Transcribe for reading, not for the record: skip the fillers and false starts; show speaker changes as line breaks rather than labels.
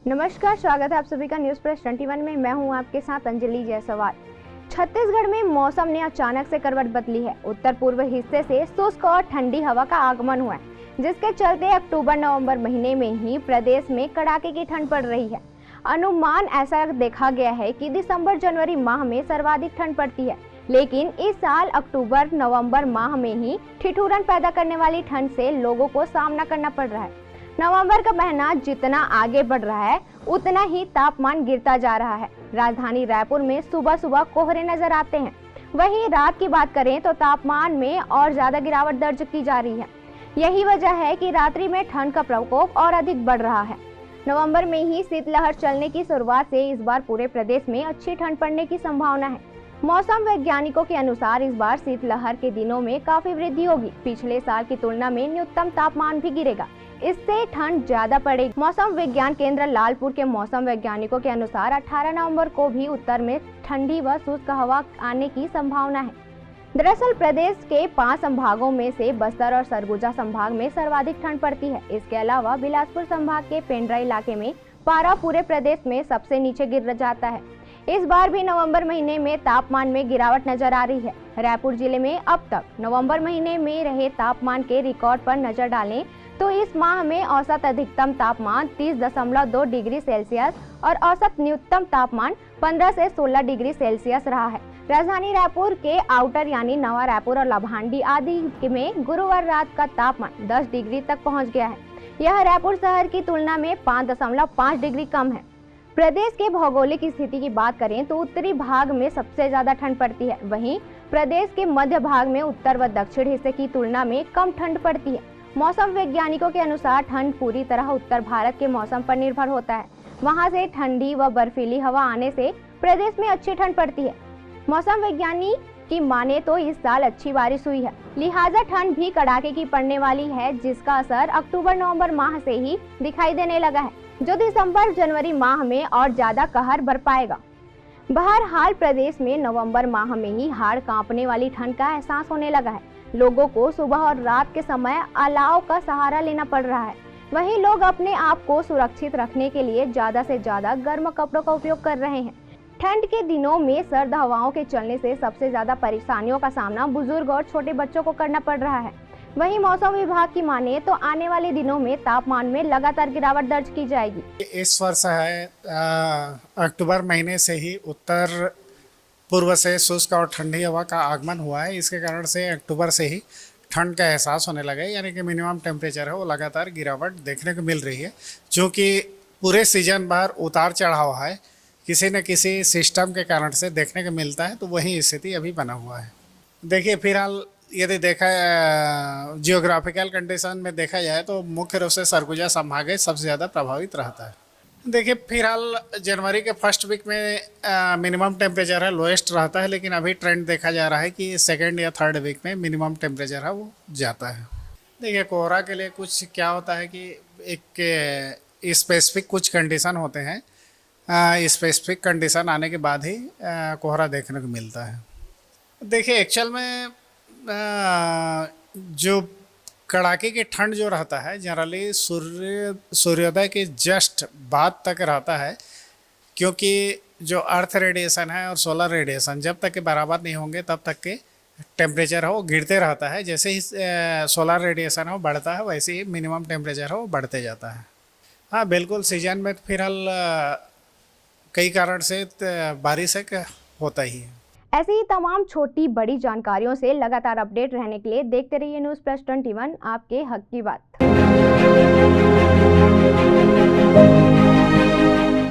नमस्कार, स्वागत है आप सभी का न्यूज प्रेस 21 में। मैं हूं आपके साथ अंजलि जायसवाल। छत्तीसगढ़ में मौसम ने अचानक से करवट बदली है। उत्तर पूर्व हिस्से से शुष्क और ठंडी हवा का आगमन हुआ है, जिसके चलते अक्टूबर-नवंबर महीने में ही प्रदेश में कड़ाके की ठंड पड़ रही है। अनुमान ऐसा देखा गया है कि दिसंबर-जनवरी माह में सर्वाधिक ठंड पड़ती है, लेकिन इस साल अक्टूबर-नवंबर माह में ही ठिठुरन पैदा करने वाली ठंड से लोगों को सामना करना पड़ रहा है। नवंबर का महीना जितना आगे बढ़ रहा है, उतना ही तापमान गिरता जा रहा है। राजधानी रायपुर में सुबह सुबह कोहरे नजर आते हैं। वहीं रात की बात करें तो तापमान में और ज्यादा गिरावट दर्ज की जा रही है। यही वजह है कि रात्रि में ठंड का प्रकोप और अधिक बढ़ रहा है। नवंबर में ही शीतलहर चलने की शुरुआत से इस बार पूरे प्रदेश में अच्छी ठंड पड़ने की संभावना है। मौसम वैज्ञानिकों के अनुसार इस बार शीतलहर के दिनों में काफी वृद्धि होगी। पिछले साल की तुलना में न्यूनतम तापमान भी गिरेगा, इससे ठंड ज्यादा पड़ेगी। मौसम विज्ञान केंद्र लालपुर के मौसम वैज्ञानिकों के अनुसार 18 नवंबर को भी उत्तर में ठंडी व शुष्क हवा आने की संभावना है। दरअसल प्रदेश के 5 संभागों में से बस्तर और सरगुजा संभाग में सर्वाधिक ठंड पड़ती है। इसके अलावा बिलासपुर संभाग के पेंड्रा इलाके में पारा पूरे प्रदेश में सबसे नीचे गिर जाता है। इस बार भी नवंबर महीने में तापमान में गिरावट नजर आ रही है। रायपुर जिले में अब तक नवंबर महीने में रहे तापमान के रिकॉर्ड पर नजर डालें तो इस माह में औसत अधिकतम तापमान 30.2 डिग्री सेल्सियस और औसत न्यूनतम तापमान 15 से 16 डिग्री सेल्सियस रहा है। राजधानी रायपुर के आउटर यानी नवा रायपुर और लाभांडी आदि में गुरुवार रात का तापमान 10 डिग्री तक पहुंच गया है। यह रायपुर शहर की तुलना में 5.5 डिग्री कम है। प्रदेश के भौगोलिक स्थिति की बात करें तो उत्तरी भाग में सबसे ज्यादा ठंड पड़ती है। वहीं प्रदेश के मध्य भाग में उत्तर व दक्षिण हिस्से की तुलना में कम ठंड पड़ती है। मौसम वैज्ञानिकों के अनुसार ठंड पूरी तरह उत्तर भारत के मौसम पर निर्भर होता है। वहां से ठंडी व बर्फीली हवा आने से प्रदेश में अच्छी ठंड पड़ती है। मौसम वैज्ञानिक की माने तो इस साल अच्छी बारिश हुई है, लिहाजा ठंड भी कड़ाके की पड़ने वाली है, जिसका असर अक्टूबर-नवंबर माह से ही दिखाई देने लगा है, जो दिसंबर-जनवरी माह में और ज्यादा कहर बरपाएगा। बहरहाल प्रदेश में नवंबर माह में ही हाड़ कांपने वाली ठंड का एहसास होने लगा है। लोगों को सुबह और रात के समय अलाव का सहारा लेना पड़ रहा है। वहीं लोग अपने आप को सुरक्षित रखने के लिए ज्यादा से ज्यादा गर्म कपड़ों का उपयोग कर रहे हैं। ठंड के दिनों में सर्द हवाओं के चलने से सबसे ज्यादा परेशानियों का सामना बुजुर्ग और छोटे बच्चों को करना पड़ रहा है। वहीं मौसम विभाग की माने तो आने वाले दिनों में तापमान में लगातार गिरावट दर्ज की जाएगी।
इस वर्ष है अक्टूबर महीने से ही उत्तर पूर्व से शुष्क और ठंडी हवा का आगमन हुआ है। इसके कारण से अक्टूबर से ही ठंड का एहसास होने लगा है, यानी कि मिनिमम टेम्परेचर है वो लगातार गिरावट देखने को मिल रही है। क्योंकि पूरे सीजन भर उतार चढ़ाव है, किसी न किसी सिस्टम के कारण से देखने को मिलता है, तो वही स्थिति अभी बना हुआ है। देखिए, फिलहाल यदि देखा जियोग्राफिकल कंडीशन में देखा जाए तो मुख्य रूप से सरगुजा संभाग सबसे ज़्यादा प्रभावित रहता है। देखिए, फिलहाल जनवरी के फर्स्ट वीक में मिनिमम टेम्परेचर है लोएस्ट रहता है, लेकिन अभी ट्रेंड देखा जा रहा है कि सेकेंड या थर्ड वीक में मिनिमम टेम्परेचर है वो जाता है। देखिए, कोहरा के लिए कुछ क्या होता है कि एक स्पेसिफिक कुछ कंडीशन होते हैं, स्पेसिफिक कंडीशन आने के बाद ही कोहरा देखने को मिलता है। देखिए, एक्चुअल में जो कड़ाके की ठंड जो रहता है जनरली सूर्योदय के जस्ट बाद तक रहता है, क्योंकि जो अर्थ रेडिएशन है और सोलर रेडिएशन जब तक के बराबर नहीं होंगे तब तक के टेम्परेचर है वो गिरते रहता है। जैसे ही सोलर रेडिएशन है वो बढ़ता है, वैसे ही मिनिमम टेम्परेचर है वो बढ़ते जाता है। हाँ बिल्कुल, सीजन में फिलहाल कई कारण से बारिश होता ही है।
ऐसी ही तमाम छोटी बड़ी जानकारियों से लगातार अपडेट रहने के लिए देखते रहिए न्यूज़ प्रेस 21, आपके हक की बात।